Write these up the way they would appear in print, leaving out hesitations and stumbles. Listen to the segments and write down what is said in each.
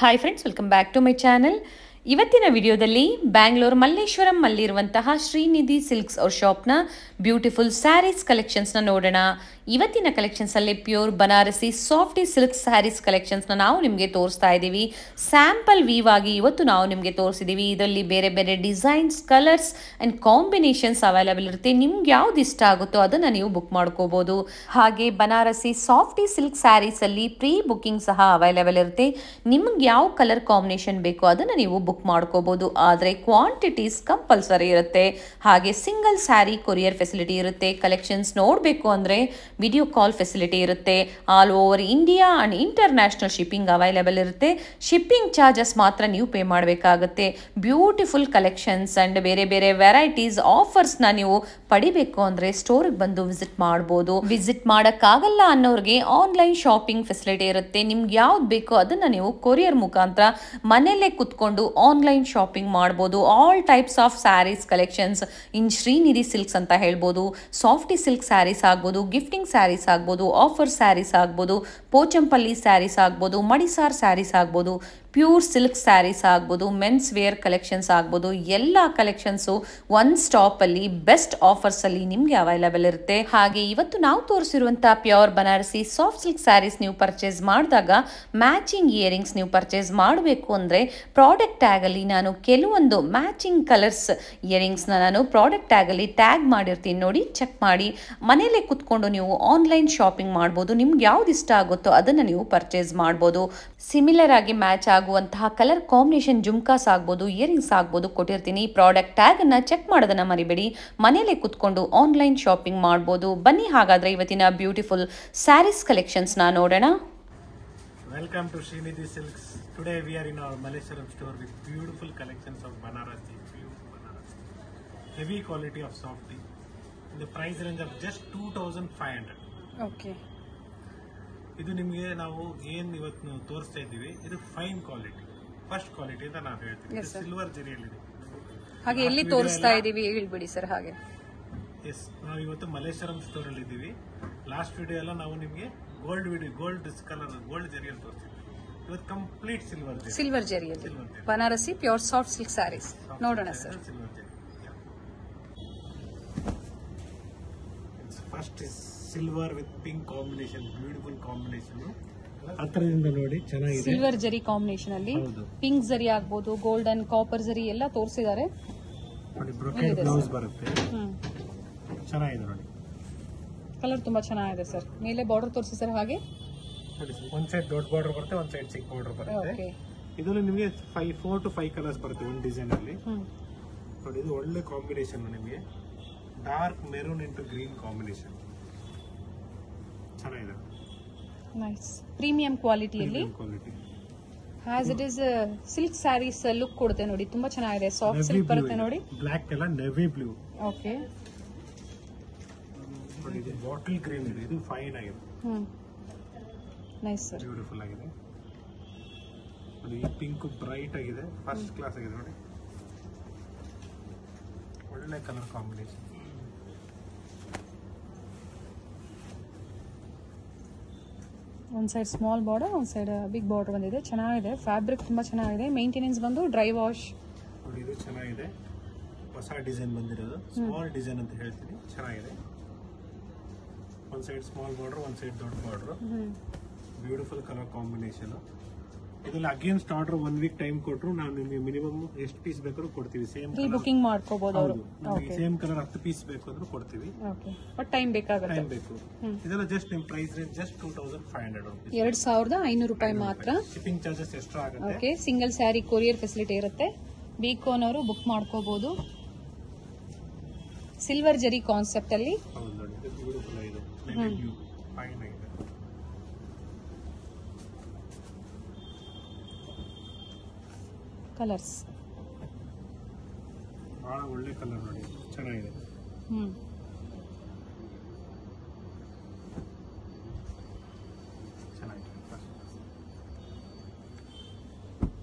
Hi friends, welcome back to my channel. ಇವತ್ತಿನ ವಿಡಿಯೋದಲ್ಲಿ ಬ್ಯಾಂಗ್ಳೂರ್ ಮಲ್ಲೇಶ್ವರಂ ಅಲ್ಲಿರುವಂತಹ ಶ್ರೀನಿಧಿ ಸಿಲ್ಕ್ಸ್ ಅವ್ರ ಶಾಪ್ನ ಬ್ಯೂಟಿಫುಲ್ ಸ್ಯಾರೀಸ್ ಕಲೆಕ್ಷನ್ಸ್ನ ನೋಡೋಣ. ಇವತ್ತಿನ ಕಲೆಕ್ಷನ್ಸಲ್ಲಿ pure Banarasi softy silk saris ಕಲೆಕ್ಷನ್ಸ್ನ ನಾವು ನಿಮಗೆ ತೋರಿಸ್ತಾ ಇದ್ದೀವಿ. ಸ್ಯಾಂಪಲ್ ವೀವ್ ಆಗಿ ಇವತ್ತು ನಾವು ನಿಮಗೆ ತೋರಿಸಿದ್ದೀವಿ. ಇದರಲ್ಲಿ ಬೇರೆ ಬೇರೆ designs, colours and combinations available ಇರುತ್ತೆ. ನಿಮ್ಗೆ ಯಾವ್ದು ಇಷ್ಟ ಆಗುತ್ತೋ ಅದನ್ನು ನೀವು ಬುಕ್ ಮಾಡ್ಕೋಬೋದು. ಹಾಗೆ ಬನಾರಸಿ ಸಾಫ್ಟಿ ಸಿಲ್ಕ್ ಸ್ಯಾರೀಸಲ್ಲಿ ಪ್ರೀ ಬುಕ್ಕಿಂಗ್ ಸಹ ಅವೈಲೇಬಲ್ ಇರುತ್ತೆ. ನಿಮ್ಗೆ ಯಾವ ಕಲರ್ ಕಾಂಬಿನೇಷನ್ ಬೇಕೋ ಅದನ್ನು ನೀವು ಬುಕ್ ಮಾಡ್ಕೋಬಹುದು. ಆದರೆ ಕ್ವಾಂಟಿಟೀಸ್ ಕಂಪಲ್ಸರಿ ಇರುತ್ತೆ. ಹಾಗೆ ಸಿಂಗಲ್ ಸ್ಯಾರಿ ಕೊರಿಯರ್ ಫೆಸಿಲಿಟಿ ಇರುತ್ತೆ. ಕಲೆಕ್ಷನ್ಸ್ ನೋಡಬೇಕು ಅಂದರೆ ವಿಡಿಯೋ ಕಾಲ್ ಫೆಸಿಲಿಟಿ ಇರುತ್ತೆ. All over India and international shipping available ಇರುತ್ತೆ. ಶಿಪ್ಪಿಂಗ್ ಚಾರ್ಜಸ್ ಮಾತ್ರ ನೀವು ಪೇ ಮಾಡಬೇಕಾಗುತ್ತೆ. ಬ್ಯೂಟಿಫುಲ್ ಕಲೆಕ್ಷನ್ಸ್ ಆ್ಯಂಡ್ ಬೇರೆ ಬೇರೆ ವೆರೈಟೀಸ್ ಆಫರ್ಸ್ನ ನೀವು ಪಡಿಬೇಕು ಅಂದರೆ ಸ್ಟೋರಿಗೆ ಬಂದು ವಿಸಿಟ್ ಮಾಡ್ಬೋದು. ವಿಸಿಟ್ ಮಾಡೋಕ್ಕಾಗಲ್ಲ ಅನ್ನೋರಿಗೆ ಆನ್ಲೈನ್ ಶಾಪಿಂಗ್ ಫೆಸಿಲಿಟಿ ಇರುತ್ತೆ. ನಿಮ್ಗೆ ಯಾವ್ದು ಬೇಕೋ ಅದನ್ನು ನೀವು ಕೊರಿಯರ್ ಮುಖಾಂತರ ಮನೆಯಲ್ಲೇ ಕುತ್ಕೊಂಡು ಆನ್ಲೈನ್ ಶಾಪಿಂಗ್ ಮಾಡ್ಬೋದು. All types of sarees collections in Srinidhi silks ಅಂತ ಹೇಳ್ಬೋದು. ಸಾಫ್ಟಿ ಸಿಲ್ಕ್ ಸ್ಯಾರೀಸ್ ಆಗ್ಬೋದು, ಗಿಫ್ಟಿಂಗ್ ಸ್ಯಾರೀಸ್ ಆಗ್ಬೋದು, ಆಫರ್ ಸ್ಯಾರೀಸ್ ಆಗ್ಬೋದು, ಪೋಚಂಪಲ್ಲಿ ಸ್ಯಾರೀಸ್ ಆಗ್ಬೋದು, ಮಡಿಸಾರ್ ಸ್ಯಾರೀಸ್ ಆಗ್ಬೋದು, ಪ್ಯೂರ್ ಸಿಲ್ಕ್ ಸ್ಯಾರೀಸ್ ಆಗ್ಬೋದು, ಮೆನ್ಸ್ ವೇರ್ ಕಲೆಕ್ಷನ್ಸ್ ಆಗ್ಬೋದು. ಎಲ್ಲ ಕಲೆಕ್ಷನ್ಸು ಒನ್ ಸ್ಟಾಪಲ್ಲಿ ಬೆಸ್ಟ್ ಆಫರ್ಸಲ್ಲಿ ನಿಮಗೆ ಅವೈಲೇಬಲ್ ಇರುತ್ತೆ. ಹಾಗೆ ಇವತ್ತು ನಾವು ತೋರಿಸಿರುವಂಥ pure Banarasi soft silk saris ನೀವು ಪರ್ಚೇಸ್ ಮಾಡಿದಾಗ ಮ್ಯಾಚಿಂಗ್ ಇಯರಿಂಗ್ಸ್ ನೀವು ಪರ್ಚೇಸ್ ಮಾಡಬೇಕು ಅಂದರೆ ಪ್ರಾಡಕ್ಟ್ ಟ್ಯಾಗಲ್ಲಿ ನಾನು ಕೆಲವೊಂದು ಮ್ಯಾಚಿಂಗ್ ಕಲರ್ಸ್ ಇಯರಿಂಗ್ಸ್ನ ನಾನು ಪ್ರಾಡಕ್ಟ್ ಟ್ಯಾಗಲ್ಲಿ ಟ್ಯಾಗ್ ಮಾಡಿರ್ತೀನಿ. ನೋಡಿ, ಚೆಕ್ ಮಾಡಿ. ಮನೆಯಲ್ಲೇ ಕುತ್ಕೊಂಡು ನೀವು ಆನ್ಲೈನ್ ಶಾಪಿಂಗ್ ಮಾಡ್ಬೋದು. ನಿಮ್ಗೆ ಯಾವ್ದು ಇಷ್ಟ ಆಗುತ್ತೋ ಅದನ್ನು ನೀವು ಪರ್ಚೇಸ್ ಮಾಡ್ಬೋದು. ಸಿಮಿಲರ್ ಆಗಿ ಮ್ಯಾಚ್ ಆಗುವಂತಹ ಕಲರ್ ಕಾಂಬಿನೇಷನ್ ಜುಮ್ಕಾಸ್ ಆಗ್ಬೋದು, ಇಯರಿಂಗ್ಸ್ ಆಗ್ಬೋದು ಕೊಟ್ಟಿರ್ತೀನಿ. ಪ್ರಾಡಕ್ಟ್ ಟ್ಯಾಗ್ ಅನ್ನ ಚೆಕ್ ಮಾಡೋದನ್ನ ಮರಿಬೇಡಿ. ಮನೆಯಲ್ಲೇ ಕುತ್ಕೊಂಡು ಆನ್ಲೈನ್ ಶಾಪಿಂಗ್ ಮಾಡ್ಬೋದು. ಬನ್ನಿ ಹಾಗಾದ್ರೆ ಇವತ್ತಿನ ಬ್ಯೂಟಿಫುಲ್ ಸ್ಯಾರೀಸ್ ಕಲೆಕ್ಷನ್ಸ್ ನ ನೋಡೋಣ. Welcome to Srinidhi Silks. Today we are in our Malleshwaram store with beautiful collections of Banarasi, pure Banarasi. Heavy quality of softy. In the price range of just 2,500. Okay. ಇದು ನಿಮಗೆ ನಾವು ಏನು ಇವತ್ತು ತೋರಿಸ್ತಾ ಇದ್ದೀವಿ, ಇದು ಫೈನ್ ಕ್ವಾಲಿಟಿ, ಫಸ್ಟ್ ಕ್ವಾಲಿಟಿ ಅಂತ ನಾವು ಹೇಳ್ತೀವಿ. ಸಿಲ್ವರ್ ಜರಿಯಲ್ಲಿದೆ. ಹಾಗೆ ಎಲ್ಲಿ ತೋರಿಸ್ತಾ ಇದೀವಿ ಹೇಳ್ಬಿಡಿ ಸರ್. ಹಾಗೆ ಎಸ್, ನಾವು ಇವತ್ತು ಮಲ್ಲೇಶ್ವರಂ ಸ್ಟೋರ್ ಅಲ್ಲಿ ಇದ್ದೀವಿ. ಲಾಸ್ಟ್ ವಿಡಿಯೋ ಎಲ್ಲ ನಾವು ನಿಮಗೆ ಗೋಲ್ಡ್ ಕಲರ್ ಗೋಲ್ಡ್ ಜರಿಯಲ್ಲಿ ತೋರಿಸ್ತೀವಿ. ಇವತ್ತು ಕಂಪ್ಲೀಟ್ ಸಿಲ್ವರ್ ಜರಿಯಲ್ಲಿ Banarasi pure soft silk saris ನೋಡೋಣ sir. Silver zari first is silver with pink combination, beautiful combination. ಹತ್ತಿರದಿಂದ ನೋಡಿ, ಚೆನ್ನಾಗಿದೆ. ಸಿಲ್ವರ್ ಜರಿ ಕಾಂಬಿನೇಷನ್ ಅಲ್ಲಿ ಪಿಂಕ್ ಜರಿ ಆಗ್ಬೋದು, ಗೋಲ್ಡನ್, ಕಾಪರ್ ಜರಿ ಎಲ್ಲ ತೋರಿಸಿದ್ದಾರೆ. ನೋಡಿ, ಬ್ರೊಕೇಡ್ ಬ್ಲೌಸ್ ಬರುತ್ತೆ. ಚೆನ್ನಾಗಿದೆ ನೋಡಿ, ಕಲರ್ ತುಂಬಾ ಚೆನ್ನಾಗಿದೆ ಸರ್. ಮೇಲೆ ಬಾರ್ಡರ್ ತೋರಿಸಿ ಸರ್. ಹಾಗೆ ನೋಡಿ, ಒಂದ್ ಸೈಡ್ ದೊಡ್ಡ ಬಾರ್ಡರ್ ಬರುತ್ತೆ, ಒಂದ್ ಸೈಡ್ ಚಿಕ್ಕ ಬಾರ್ಡರ್ ಬರುತ್ತೆ. ಇದರಲ್ಲಿ ನಿಮಗೆ 4 to 5 ಕಲರ್ಸ್ ಬರುತ್ತೆ ಒಂದು ಡಿಸೈನ್ ಅಲ್ಲಿ. ನೋಡಿ, ಇದು ಒಳ್ಳೆ ಕಾಂಬಿನೇಷನ್. ನಿಮಗೆ dark maroon into green combination ಚೆನ್ನಾಗಿದೆ. ನೈಸ್ ಪ್ರೀಮಿಯಂ ಕ್ವಾಲಿಟಿಯಲ್ಲಿ as it is silk saris look ಕೊಡುತ್ತೆ. ನೋಡಿ, ತುಂಬಾ ಚೆನ್ನಾಗಿದೆ. ಸಾಫ್ಟ್ ಸಿಲ್ಕ್ ಬರುತ್ತೆ. ನೋಡಿ, ಬ್ಲಾಕ್ ಎಲ್ಲ ನೆವಿ ಬ್ಲೂ. ಓಕೆ, ನೋಡಿ, ಇದು ಬಾಟಲ್ ಗ್ರೀನ್ ಇದೆ. ಇದು ಫೈನ್ ಆಗಿದೆ. ನೈಸ್ ಸರ್, ಬ್ಯೂಟಿಫುಲ್ ಆಗಿದೆ. ನೋಡಿ, ಈ ಪಿಂಕ್ ಬ್ರೈಟ್ ಆಗಿದೆ, ಫಸ್ಟ್ ಕ್ಲಾಸ್ ಆಗಿದೆ. ನೋಡಿ, ಒಳ್ಳೆ ಕಲರ್ ಕಾಂಬಿನೇಷನ್. ಒಂದ್ ಸೈಡ್ ಸ್ಮಾಲ್ ಬಾರ್ಡರ್, ಒಂದ್ ಸೈಡ್ ಬಿಗ್ ಬಾರ್ಡರ್ ಬಂದಿದೆ. ಚೆನ್ನಾಗಿದೆ. ಫ್ಯಾಬ್ರಿಕ್ ತುಂಬಾ ಚೆನ್ನಾಗಿದೆ. ಮೇಂಟೆನೆನ್ಸ್ ಬಂದು ಡ್ರೈ ವಾಶ್. ನೋಡಿ, ಇದು ಚೆನ್ನಾಗಿದೆ. ಹೊಸ ಡಿಸೈನ್ ಬಂದಿರೋದು, ಸ್ಮಾಲ್ ಡಿಸೈನ್ ಅಂತ ಹೇಳ್ತೀನಿ. ಚೆನ್ನಾಗಿದೆ. ಒಂದ್ ಸೈಡ್ ಸ್ಮಾಲ್ ಬಾರ್ಡರ್, ಒಂದ್ ಸೈಡ್ ದೊಡ್ಡ ಬಾರ್ಡರ್. Beautiful colour combination. ಇದರಲ್ಲಿ ಅಗೇನ್ಸ್ಟ್ ಆರ್ಡರ್ 1 ವೀಕ್ ಟೈಮ್ ಕೊಟ್ಟರು ನಾವು ನಿಮಗೆ ಮಿನಿಮಮ್ ಎಷ್ಟು ಪೀಸ್ ಬೇಕಾದ್ರೂ ಕೊಡ್ತೀವಿ. ಸೇಮ್ ಬುಕಿಂಗ್ ಮಾಡ್ಕೋಬಹುದು ಅವರು. ಸೇಮ್ ಕಲರ್ 10 ಪೀಸ್ ಬೇಕು ಅಂದ್ರೂ ಕೊಡ್ತೀವಿ. ಬಟ್ ಟೈಮ್ ಬೇಕಾಗುತ್ತೆ. ಟೈಮ್ ಬೇಕು. ಇದೆಲ್ಲ ಜಸ್ಟ್ ನಿಮ್ ಪ್ರೈಸ್ ರೇಂಜ್ ಜಸ್ಟ್ 2,500 ರೂಪೀಸ್, 2,500 ರೂಪಾಯಿ ಮಾತ್ರ. ಶಿಪ್ಪಿಂಗ್ ಚಾರ್ಜಸ್ ಎಕ್ಸ್ಟ್ರಾ ಆಗುತ್ತೆ. Okay, single sari courier facility ಇರುತ್ತೆ. ಬೇಕು ಅನ್ನೋರು ಬುಕ್ ಮಾಡ್ಕೋಬಹುದು. ಸಿಲ್ವರ್ ಜರಿ ಕಾನ್ಸೆಪ್ಟ್ ಅಲ್ಲಿ. ಹೌದು ನೋಡಿ, ಇದು ಬ್ಯೂಟಿಫುಲ್ ಆಗಿದೆ. ಬ್ಲೂ ಫೈನ್ ಆಗಿದೆ. ಕಲರ್ಸ್ ಬಹಳ ಒಳ್ಳೆ ಕಲರ್ ನೋಡಿ, ಚೆನ್ನಾಗಿದೆ.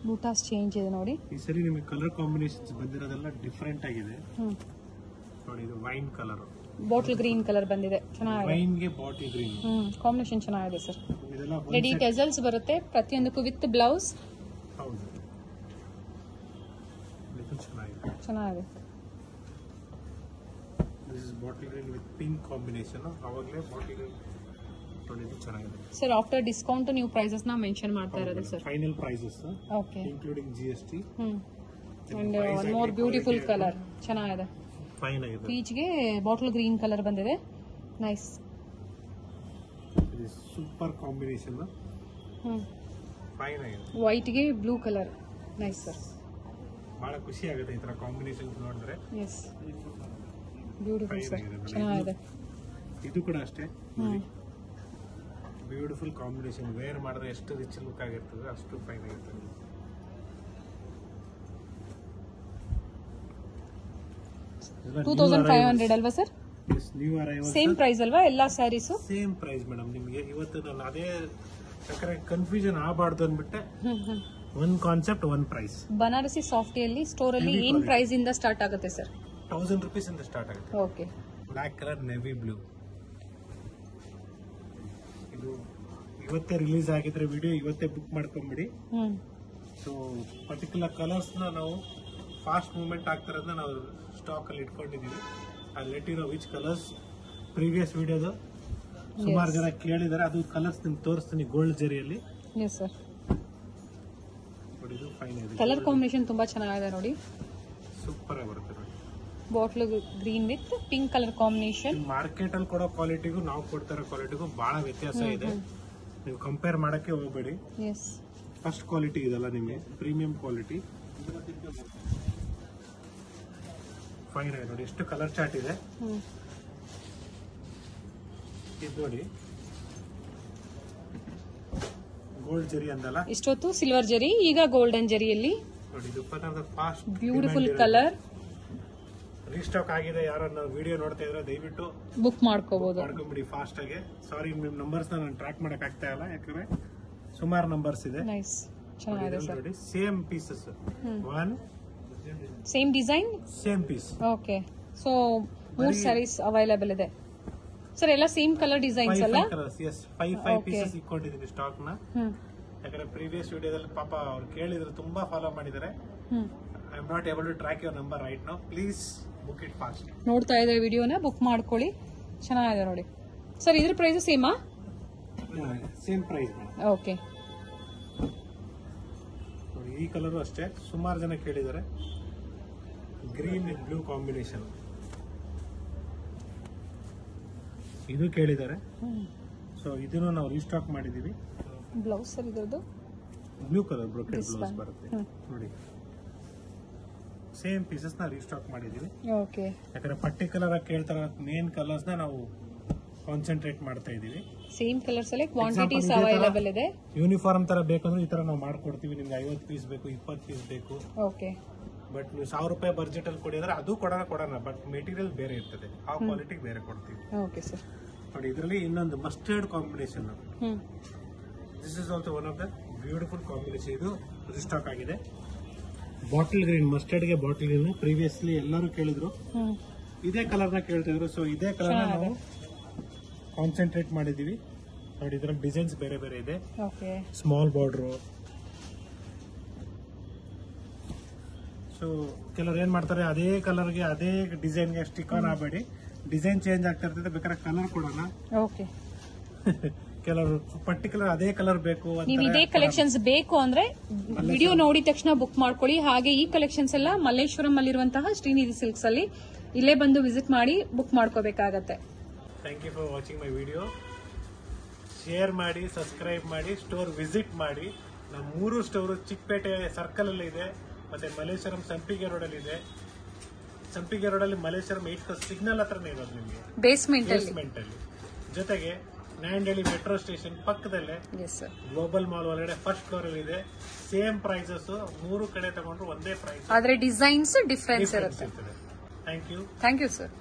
ಬೂಟಾಸ್ ಚೇಂಜ್ ಇದೆ ನೋಡಿ. ಈ ಸರಿ ನಿಮಗೆ ಕಲರ್ ಕಾಂಬಿನೇಷನ್ಸ್ ಬಂದಿರೋದೆಲ್ಲ ಡಿಫರೆಂಟ್ ಆಗಿದೆ. ನೋಡಿ, ಇದು wine colour, bottle green colour ಬಂದಿದೆ. ಚೆನ್ನಾಗಿದೆ. ವೈನ್ ಗೆ ಬಾಟಲ್ ಗ್ರೀನ್ ಕಾಂಬಿನೇಷನ್ ಚೆನ್ನಾಗಿದೆ ಸರ್. ರೆಡಿ ಟೆಸಲ್ಸ್ ಬರುತ್ತೆ ಪ್ರತಿಯೊಂದಕ್ಕೂ ವಿತ್ ಬ್ಲೌಸ್. ಹೌದು, ಇದು ಚೆನ್ನಾಗಿದೆ. ಚೆನ್ನಾಗಿದೆ. This is bottle green with pink combination. ಅವಾಗಲೇ ಬಾಟಲ್ ಗ್ರೀನ್ ಇದು ಚೆನ್ನಾಗಿದೆ. ಸರ್ ಆಫ್ಟರ್ ಡಿಸ್ಕೌಂಟ್ ನೀವು ಪ್ರೈಸಸ್ ನ ಮೆನ್ಷನ್ ಮಾಡ್ತಾ ಇರೋದು sir? Final prices okay, including GST. And one more beautiful colour ಚೆನ್ನಾಗಿದೆ. ಫೈನ್ ಆಗಿದೆ. ಪೀಚ್ ಗೆ ಬಾಟಲ್ ಗ್ರೀನ್ ಕಲರ್ ಬಂದಿದೆ. ನೈಸ್. Super combination. ಫೈನ್ ಆಗಿದೆ. ವೈಟ್ ಗೆ ಬ್ಲೂ ಕಲರ್. Nice sir. ಬಹಳ ಖುಷಿ ಆಗುತ್ತೆ ಈ ತರ ಕಾಂಬಿನೇಷನ್ ನೋಡಿದ್ರೆ. ಎಸ್, ಬ್ಯೂಟಿಫುಲ್ ಸರ್, ಚೆನ್ನಾಗಿದೆ. ಇದು ಕೂಡ ಅಷ್ಟೇ, ಬ್ಯೂಟಿಫುಲ್ ಕಾಂಬಿನೇಷನ್. ವೇರ್ ಮಾಡಿದ್ರೆ ಎಷ್ಟು ರಿಚ್ ಲುಕ್ ಆಗಿರ್ತದೆ ಅಷ್ಟು ಫೈನ್ ಆಗಿರ್ತದೆ. $2,500 ಅಲ್ವಾ sir? New arrival. Same price ಅಲ್ವಾ ಎಲ್ಲ ಸ್ಯಾರೀಸು? Same price madam. ನಿಮಗೆ ಇವತ್ತು ನಾನು ಅದೇ ಯಾಕಂದ್ರೆ ಕನ್ಫ್ಯೂಷನ್ ಆಗಬಾರ್ದು ಅಂದ್ಬಿಟ್ಟೆ, one concept one price. Banarasi ಸಾಫ್ಟಿಯಲ್ಲಿ ಸ್ಟೋರ್ ಅಲ್ಲಿ ಏನ್ ಪ್ರೈಸ್ ಇಂದ ಸ್ಟಾರ್ಟ್ ಆಗುತ್ತೆ ಸರ್? 1000 rupees ಇಂದ ಸ್ಟಾರ್ಟ್ ಆಗುತ್ತೆ. Okay. Black colour navy blue. ಇದು ಇವತ್ತೇ ರಿಲೀಸ್ ಆಗಿದ್ರೆ ವಿಡಿಯೋ ಇವತ್ತೇ ಬುಕ್ ಮಾಡ್ಕೊಂಡ್ಬಿಡಿ. ಸೊ ಪರ್ಟಿಕ್ಯುಲರ್ ಕಲರ್ಸ್ ನಾವು ಫಾಸ್ಟ್ ಮೂವ್ಮೆಂಟ್ ಆಗ್ತಾರನ್ನ ನಾವು ಸ್ಟಾಕ್ ಅಲ್ಲಿ ಇಟ್ಕೊಂಡಿದೀವಿ. I let you know which colours. Previous ವಿಡಿಯೋದು ಸುಮಾರು ಜನ ಕೇಳಿದ್ದಾರೆ, ಅದು ಕಲರ್ಸ್ ನಿಮ್ಗೆ ತೋರಿಸ್ತೀನಿ ಗೋಲ್ಡ್ ಜರಿಯಲ್ಲಿ. Yes sir. ಇದು ಫೈನ್ ಇದೆ. ಕಲರ್ ಕಾಂಬಿನೇಷನ್ ತುಂಬಾ ಚೆನ್ನಾಗಿದೆ ನೋಡಿ, ಸೂಪರ್ ಆಗಿ ಬರುತ್ತೆ ನೋಡಿ. Bottle green with pink colour combination. Market ಅಲ್ಲಿ ಕೊಡೋ ಕ್ವಾಲಿಟಿಗೂ ನಾವು ಕೊಡ್ತಾ ಇರೋ ಕ್ವಾಲಿಟಿಗೂ ಬಹಳ ವ್ಯತ್ಯಾಸ ಇದೆ. ನೀವು ಕಂಪೇರ್ ಮಾಡಕ್ಕೆ ಹೋಗಬೇಡಿ. ಎಸ್, ಫಸ್ಟ್ ಕ್ವಾಲಿಟಿ ಇದೆಲ್ಲ ನಿಮಗೆ ಪ್ರೀಮಿಯಂ ಕ್ವಾಲಿಟಿ. ಫೈನ್ ಆಗಿದೆ ನೋಡಿ, ಎಷ್ಟು ಕಲರ್ ಚಾರ್ಟ್ ಇದೆ. ಇದು ನೋಡಿ ಗೋಲ್ಡ್ ಜರಿ ಅಂದಲ್ಲ, ಇಷ್ಟೊತ್ತು ಸಿಲ್ವರ್ ಜರಿ, ಈಗ ಗೋಲ್ಡನ್ ಜರಿಯಲ್ಲಿ ನೋಡಿ. ಇದು ಫಾಸ್ಟ್ ಬ್ಯೂಟಿಫುಲ್ ಕಲರ್. ರೀಸ್ಟಾಕ್ ಆಗಿದೆ. ಯಾರನ್ನ ವಿಡಿಯೋ ನೋಡ್ತಾ ಇದ್ರೆ ದಯವಿಟ್ಟು ಬುಕ್ ಮಾಡ್ಕೋಬಹುದು, ಮಾಡ್ಕೊಂಬಿಡಿ ಫಾಸ್ಟ್ ಆಗಿ. ಸಾರಿ, ನಿಮ್ ನಂಬರ್ಸ್ ನಾನು ಟ್ರ್ಯಾಕ್ ಮಾಡಕ್ ಆಗ್ತಾ ಇಲ್ಲ, ಯಾಕಂದ್ರೆ ಸುಮಾರು ನಂಬರ್ಸ್ ಇದೆ. ನೈಸ್, ಚೆನ್ನಾಗಿದೆ ಸರ್. ನೋಡಿ, same pieces, one same design, same piece. Okay. So 3 sarees available ಇದೆ ಸರ್, ಎಲ್ಲ ಸೇಮ್ ಕಲರ್ ಡಿಸೈನ್ಸ್ ಅಲ್ಲ? ಎಸ್, 5 ಪೀಸಸ್ ಇಟ್ಕೊಂಡಿದ್ದೀನಿ ಸ್ಟಾಕ್ ನ. ಯಾಕಂದ್ರೆ ಪ್ರೀವಿಯಸ್ ವಿಡಿಯೋದಲ್ಲಿ ಪಾಪ ಅವ್ರು ಕೇಳಿದ್ರು, ತುಂಬಾ ಫಾಲೋ ಮಾಡಿದ್ದಾರೆ. I am not able to track your number right now. Please book it fast. ನೋಡ್ತಾ ಇದ್ರೆ ವಿಡಿಯೋನ ಬುಕ್ ಮಾಡ್ಕೊಳ್ಳಿ, ಚೆನ್ನಾಗಿದೆ ನೋಡಿ ಸರ್. ಇದ್ರ ಪ್ರೈಸ್ ಸೇಮಾ? Same price. ಓಕೆ. ನೋಡಿ, ಈ ಕಲರ್ ಅಷ್ಟೇ ಸುಮಾರು ಜನ ಕೇಳಿದ್ದಾರೆ. ಗ್ರೀನ್ ವಿತ್ ಬ್ಲೂ ಕಾಂಬಿನೇಷನ್ ಇದು ಕೇಳಿದ್ದಾರೆ. ಸೊ ಇದನ್ನು ನಾವು ರೀಸ್ಟಾಕ್ ಮಾಡಿದೀವಿ. ಬ್ಲೌಸ್ ಸರ್ ಇದ್ರದ್ದು ಬ್ಲೂ ಕಲರ್ ಬ್ರೋಕೆಡ್ ಬ್ಲೌಸ್ ಬರುತ್ತೆ ನೋಡಿ. ಸೇಮ್ ಪೀಸಸ್ ನ ರೀಸ್ಟಾಕ್ ಮಾಡಿದೀವಿ. ಓಕೆ. ಯಾಕಂದ್ರೆ ಪರ್ಟಿಕ್ಯುಲರ್ ಆಗಿ ಕೇಳ್ತಾರ ಮೇನ್ ಕಲರ್ಸ್ ನ ನಾವು ಕಾನ್ಸಂಟ್ರೇಟ್ ಮಾಡ್ತಾ ಇದೀವಿ. ಸೇಮ್ ಕಲರ್ಸ್ ಅಲ್ಲಿ ಕ್ವಾಂಟಿಟೀಸ್ ಅವೈಲೇಬಲ್ ಇದೆ. ಯೂನಿಫಾರ್ಮ್ ತರ ಬೇಕಂದ್ರೆ ಈ ತರ ನಾವು ಮಾಡ್ಕೊಡ್ತೀವಿ. ನಿಮ್ಗೆ 50 ಪೀಸ್ ಬೇಕು, 20 ಪೀಸ್ ಬೇಕು. ಓಕೆ. ಬಟ್ ನೀವು 1000 ರೂಪಾಯಿ ಬಜೆಟ್ ಅಲ್ಲಿ ಕೊಡಿ ಅಂದ್ರೆ ಅದು ಕೊಡೋಣ. ಬಟ್ ಮೆಟೀರಿಯಲ್ ಬೇರೆ ಇರ್ತದೆ, ಆ ಕ್ವಾಲಿಟಿ ಬೇರೆ ಕೊಡ್ತೀವಿ. Okay sir. ನೋಡಿ, ಇದರಲ್ಲಿ ಇನ್ನೊಂದು mustard combination. This is also one of the beautiful combination. ಇದು ರೀಸ್ಟಾಕ್ ಆಗಿದೆ. ಬಾಟಲ್ ಗ್ರೀನ್, ಮಸ್ಟರ್ಡ್ ಗೆ ಬಾಟಲ್ ಗ್ರೀನ್ ಪ್ರೀವಿಯಸ್ಲಿ ಎಲ್ಲರೂ ಕೇಳಿದ್ರು, ಇದೇ ಕಲರ್ ನ ಕೇಳ್ತಾ ಇದ್ರು. ಸೊ ಇದೇ ಕಲರ್ ನಾವು ಕಾನ್ಸಂಟ್ರೇಟ್ ಮಾಡಿದೀವಿ ನೋಡಿ. ಇದ್ರಲ್ಲಿ ಡಿಸೈನ್ಸ್ ಬೇರೆ ಬೇರೆ ಇದೆ. Small border. ಸೊ ಕೆಲವರು ಏನ್ ಮಾಡ್ತಾರೆ, ಅದೇ ಕಲರ್ಗೆ ಅದೇ ಡಿಸೈನ್ಗೆ ಸ್ಟಿಕ್ ಆನ್ ಆಗಬೇಡಿ. ಡಿಸೈನ್ ಚೇಂಜ್ ಆಗ್ತಾ ಇರ್ತದೆ, ಬೇಕಾದ್ರೆ ಕಲರ್ ಕೊಡೋಣ. ಓಕೆ. ಕೆಲವರು ಪರ್ಟಿಕ್ಯುಲರ್ ಅದೇ ಕಲರ್ ಬೇಕು, ನೀವು ಇದೇ ಕಲೆಕ್ಷನ್ಸ್ ಬೇಕು ಅಂದ್ರೆ ವಿಡಿಯೋ ನೋಡಿದ ತಕ್ಷಣ ಬುಕ್ ಮಾಡ್ಕೊಳ್ಳಿ. ಹಾಗೆ ಈ ಕಲೆಕ್ಷನ್ಸ್ ಎಲ್ಲ ಮಲ್ಲೇಶ್ವರಂ ಅಲ್ಲಿರುವಂತಹ ಶ್ರೀನಿಧಿ ಸಿಲ್ಕ್ಸ್ ಅಲ್ಲಿ ಇಲ್ಲೇ ಬಂದು ವಿಸಿಟ್ ಮಾಡಿ ಬುಕ್ ಮಾಡ್ಕೋಬೇಕಾಗತ್ತೆ. Thank you for watching my video. Share ಮಾಡಿ, ಸಬ್ಸ್ಕ್ರೈಬ್ ಮಾಡಿ, ಸ್ಟೋರ್ ವಿಸಿಟ್ ಮಾಡಿ. ನಮ್ಮ 3 ಸ್ಟೋರ್ ಚಿಕ್ಕಪೇಟೆ ಸರ್ಕಲ್ ಅಲ್ಲಿ ಇದೆ, ಮತ್ತೆ ಮಲ್ಲೇಶ್ವರಂ ಸಂಪಿಗೆ ರೋಡ್ ಅಲ್ಲಿ ಇದೆ. ಸಂಪಿಗೆ ರೋಡ್ ಅಲ್ಲಿ ಮಲ್ಲೇಶ್ವರಂ 8 ಸಿಗ್ನಲ್ ಹತ್ರನೇ ಇರೋದು ನಿಮಗೆ, ಬೇಸ್ಮೆಂಟ್ ಅಲ್ಲಿ. ಜೊತೆಗೆ ನ್ಯಾಂಡಹಳ್ಳಿ ಮೆಟ್ರೋ ಸ್ಟೇಷನ್ ಪಕ್ಕದಲ್ಲೇ ಗ್ಲೋಬಲ್ ಮಾಲ್ ಒಳಗಡೆ ಫಸ್ಟ್ ಫ್ಲೋರ್ ಅಲ್ಲಿ ಇದೆ. ಸೇಮ್ ಪ್ರೈಸಸ್, 3 ಕಡೆ ತಗೊಂಡ್ರು ಒಂದೇ ಪ್ರೈಸ್, ಆದ್ರೆ ಡಿಸೈನ್ಸ್ ಡಿಫರೆನ್ಸ್ ಇರುತ್ತೆ. Thank you. Thank you sir.